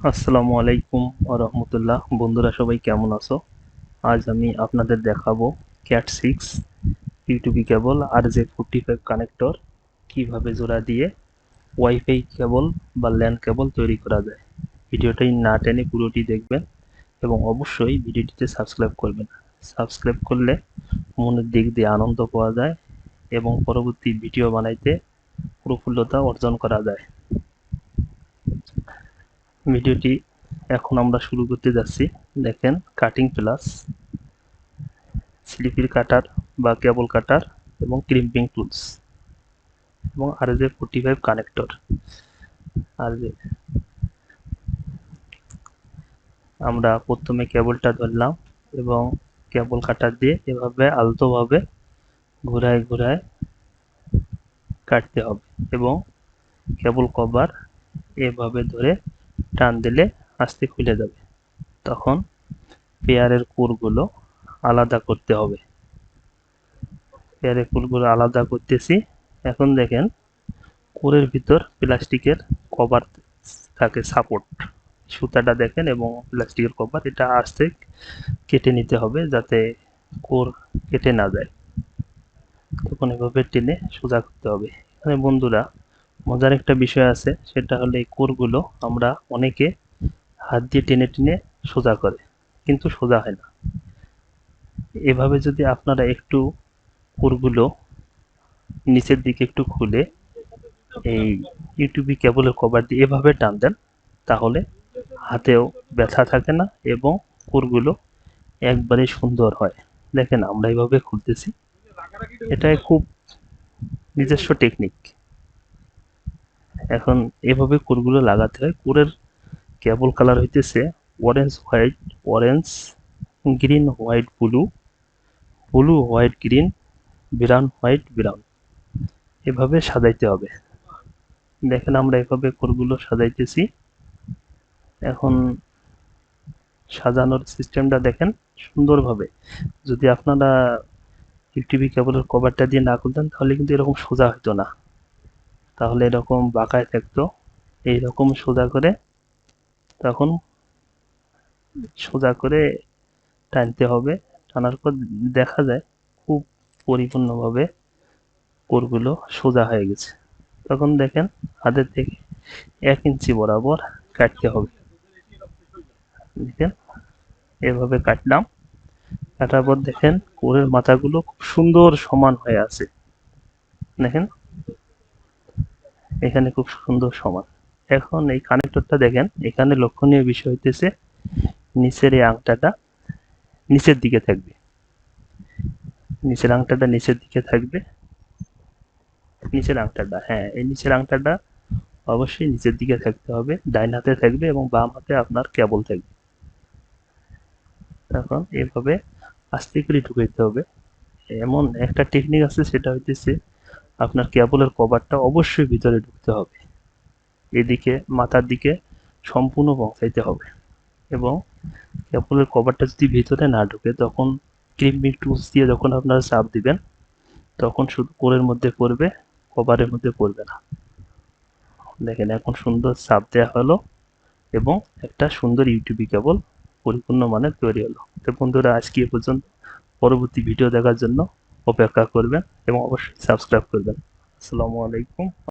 আসসালামু আলাইকুম রহমতুল্লাহ। বন্ধুরা সবাই কেমন আছো? আজ আমি আপনাদের দেখাবো ক্যাট 6 ইউটিউবি কেবল RJ45 কানেক্টর কিভাবে জোড়া দিয়ে ওয়াইফাই কেবল বা ল্যান কেবল তৈরি করা যায়। ভিডিওটাই না টেনে পুরোটি দেখবেন এবং অবশ্যই ভিডিওটিতে সাবস্ক্রাইব করবেন। সাবস্ক্রাইব করলে মনের দিক দিয়ে আনন্দ পাওয়া যায় এবং পরবর্তী ভিডিও বানাইতে প্রফুল্লতা অর্জন করা যায়। ভিডিওটি এখন আমরা শুরু করতে যাচ্ছি। দেখেন, কাটিং প্লাস, স্লিপির কাটার বা কেবল কাটার এবং ক্রিম্পিং টুলস এবং RJ45 কানেক্টর। আর আমরা প্রথমে কেবলটা ধরলাম এবং কেবল কাটার দিয়ে এভাবে আলতোভাবে ঘুরায় ঘুরায় কাটতে হবে এবং কেবল কভার এভাবে ধরে টান দিলে আস্তে খুলে যাবে। তখন পেয়ারের কোরগুলো আলাদা করতে হবে। পেয়ারের কোরগুলো আলাদা করতেছি। এখন দেখেন, কোরের ভিতর প্লাস্টিকের কভার থাকে, সাপোর্ট সুতাটা দেখেন এবং প্লাস্টিকের কভার, এটা আস্তে কেটে নিতে হবে যাতে কোর কেটে না যায়। তখন এভাবে টেনে সোজা করতে হবে। এখানে বন্ধুরা মজার একটা বিষয় আছে, সেটা হলো এই কোরগুলো আমরা অনেকে হাত দিয়ে টেনে টেনে সোজা করে, কিন্তু সোজা হয় না। এভাবে যদি আপনারা একটু কোরগুলো নিচের দিকে একটু খুলে এই ইউটিউবি কেবলের কভার দিয়ে এভাবে টান দেন, তাহলে হাতেও ব্যথা থাকে না এবং কোরগুলো একবারে সুন্দর হয়। দেখেন, আমরা এভাবে খুলতেছি, এটাই খুব নিজস্ব টেকনিক। এখন এভাবে কোরগুলো লাগাতে হয়। কোরের কেবল কালার হইতেছে orange white, orange green white blue, blue white green, brown white brown, এভাবে সাজাইতে হবে। দেখেন, আমরা এভাবে কোরগুলো সাজাইতেছি। এখন সাজানোর সিস্টেমটা দেখেন সুন্দরভাবে। যদি আপনারা ইউটিউবি কেবলের কভারটা দিয়ে না খুলতেন তাহলে কিন্তু এরকম সোজা হতো না, তাহলে এরকম বাঁকায় থাকতো। এইরকম সোজা করে, তখন সোজা করে টানতে হবে। টানার পর দেখা যায় খুব পরিপূর্ণভাবে কোরগুলো সোজা হয়ে গেছে। তখন দেখেন, হাতের থেকে 1 ইঞ্চি বরাবর কাটতে হবে। দেখেন, এভাবে কাটলাম। কাটার পর দেখেন কোরের মাথাগুলো খুব সুন্দর সমান হয়ে আছে। দেখেন, এখানে খুব সুন্দর সমান। এখন এই কানেক্টরটা দেখেন, এখানে লক্ষণীয় বিষয় হইতেছে নিচের এই আংটাটা নিচের দিকে থাকবে। নিচের আংটাটা নিচের দিকে থাকবে। নিচের আংটাটা, হ্যাঁ, এই নিচের আংটাটা অবশ্যই নিচের দিকে থাকতে হবে। ডাইন হাতে থাকবে এবং বাম হাতে আপনার কেবল থাকবে। তখন এভাবে আস্তে করে ঢুকাইতে হবে। এমন একটা টেকনিক আছে, সেটা হইতেছে আপনার কেবলের কভারটা অবশ্যই ভিতরে ঢুকতে হবে, এদিকে মাথার দিকে সম্পূর্ণ পৌঁছাইতে হবে। এবং কেবলের কভারটা যদি ভিতরে না ঢুকে, তখন ক্রিম্পিং টুলস দিয়ে যখন আপনারা চাপ দিবেন, তখন শুধু কোরের মধ্যে পড়বে, কভারের মধ্যে পড়বে না। দেখেন, এখন সুন্দর চাপ দেওয়া হলো এবং একটা সুন্দর ইউটিউবি কেবল পরিপূর্ণ মানের তৈরি হলো। তো বন্ধুরা, আজকে এ পর্যন্ত। পরবর্তী ভিডিও দেখার জন্য অপেক্ষা করবেন এবং অবশ্যই সাবস্ক্রাইব করবেন। আসসালামু আলাইকুম।